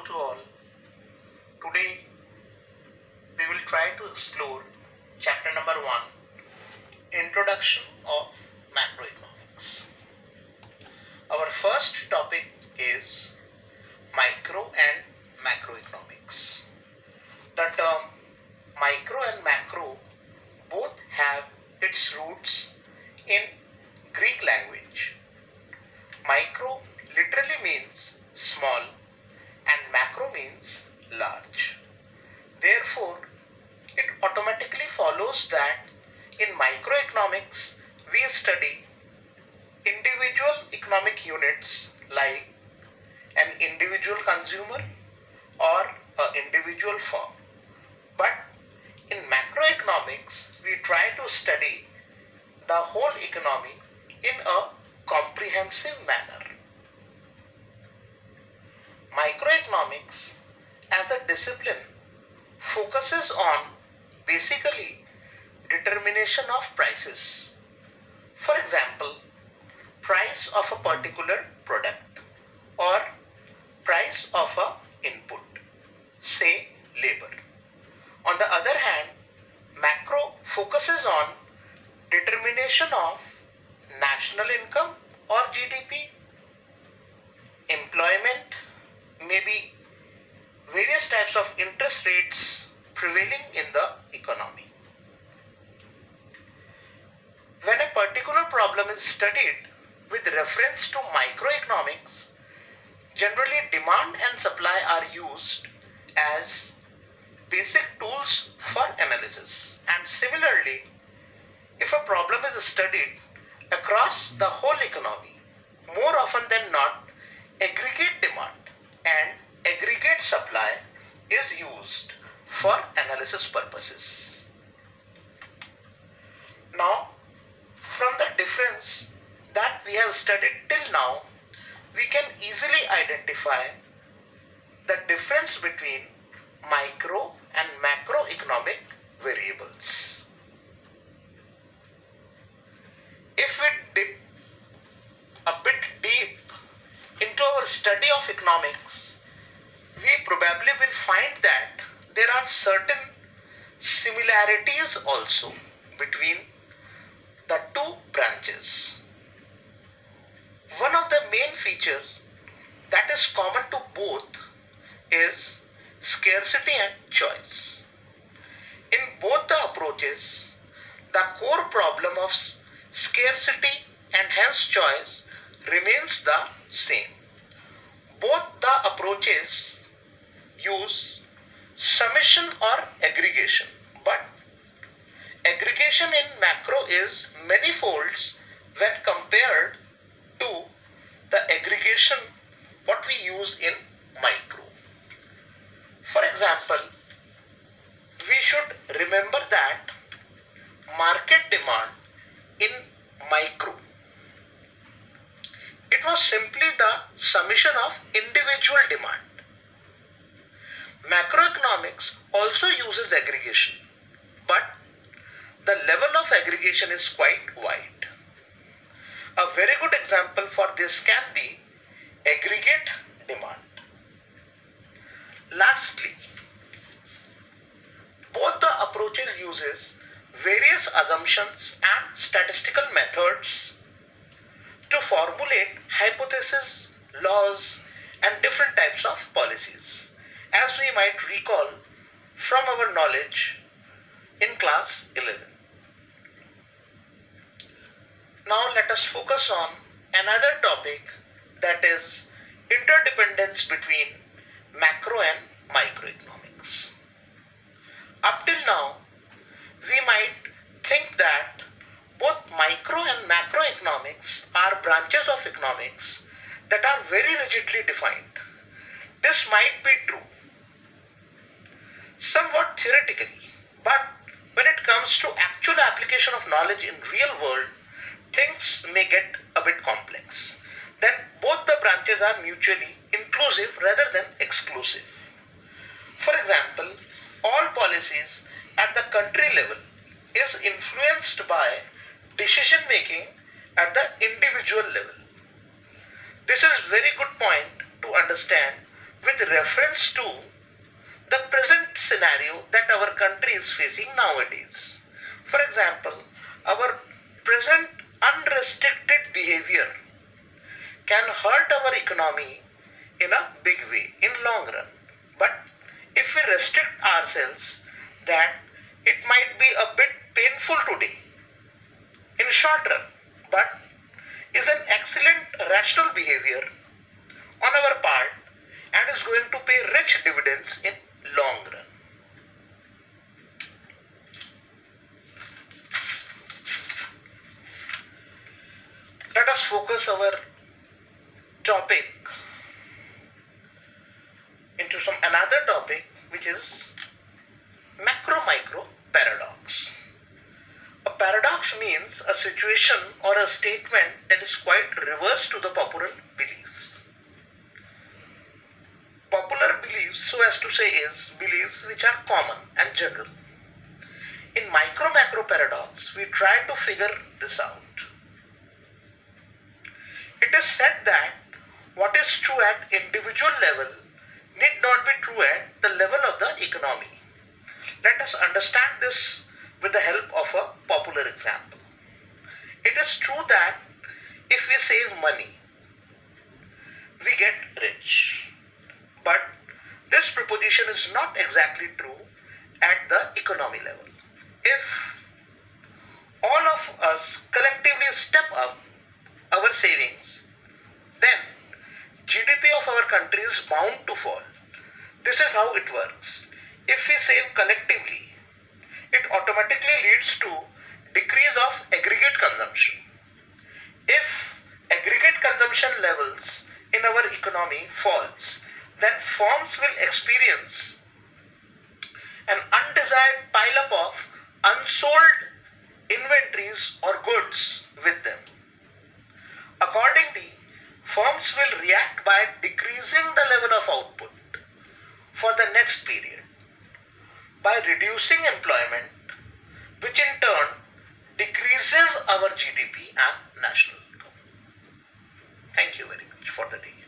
to all. Today we will try to explore chapter number 1, Introduction of Macroeconomics. Our first topic is micro and macroeconomics. The term micro and macro both have its roots in Greek language. Micro literally means small and macro means large. Therefore, it automatically follows that in microeconomics we study individual economic units like an individual consumer or an individual firm. But in macroeconomics we try to study the whole economy in a comprehensive manner. Microeconomics as a discipline focuses on basically determination of prices. For example, price of a particular product or price of a input, say labor. On the other hand, macro focuses on determination of national income or GDP, employment, maybe various types of interest rates prevailing in the economy. When a particular problem is studied with reference to microeconomics, generally demand and supply are used as basic tools for analysis. And similarly, if a problem is studied across the whole economy, more often than not, aggregate demand and aggregate supply is used for analysis purposes. Now, from the difference that we have studied till now, we can easily identify the difference between micro and macroeconomic variables. If we dip a bit deep into our study of economics, we probably will find that there are certain similarities also between the two branches. One of the main features that is common to both is scarcity and choice. In both the approaches, the core problem of scarcity and hence choice remains the same. Both the approaches use summation or aggregation, but aggregation in macro is many folds when compared to the aggregation what we use in micro. For example, we should remember that market demand in micro, it was simply the summation of individual demand. Macroeconomics also uses aggregation, but the level of aggregation is quite wide. A very good example for this can be aggregate demand. Lastly, both the approaches uses various assumptions and statistical methods to formulate hypotheses, laws, and different types of policies, as we might recall from our knowledge in class 11. Now let us focus on another topic, that is interdependence between macro and microeconomics. Up till now, we might think that both micro and macroeconomics are branches of economics that are very rigidly defined. This might be true, somewhat theoretically, but when it comes to actual application of knowledge in real world, things may get a bit complex. Then both the branches are mutually inclusive rather than exclusive. For example, all policies at the country level is influenced by decision making at the individual level. This is very good point to understand with reference to the present scenario that our country is facing nowadays. For example, our present unrestricted behavior can hurt our economy in a big way in long run. But if we restrict ourselves, that it might be a bit painful today in short run, but is an excellent rational behavior on our part and is going to pay rich dividends in long run. Let us focus our topic into another topic, which is macro-micro paradox. A paradox means a situation or a statement that is quite reverse to the popular beliefs. Popular beliefs, so as to say, is beliefs which are common and general. In micro-macro paradox, we try to figure this out. It is said that what is true at individual level need not be true at the level of the economy. Let us understand this with the help of a popular example. It is true that if we save money, we get rich. But this proposition is not exactly true at the economy level. If all of us collectively step up our savings, then GDP of our country is bound to fall. This is how it works. If we save collectively, it automatically leads to decrease of aggregate consumption. If aggregate consumption levels in our economy falls, then firms will experience an undesired pileup of unsold inventories or goods with them. Accordingly, firms will react by decreasing the level of output for the next period by reducing employment, which in turn decreases our GDP and national income. Thank you very much for the day.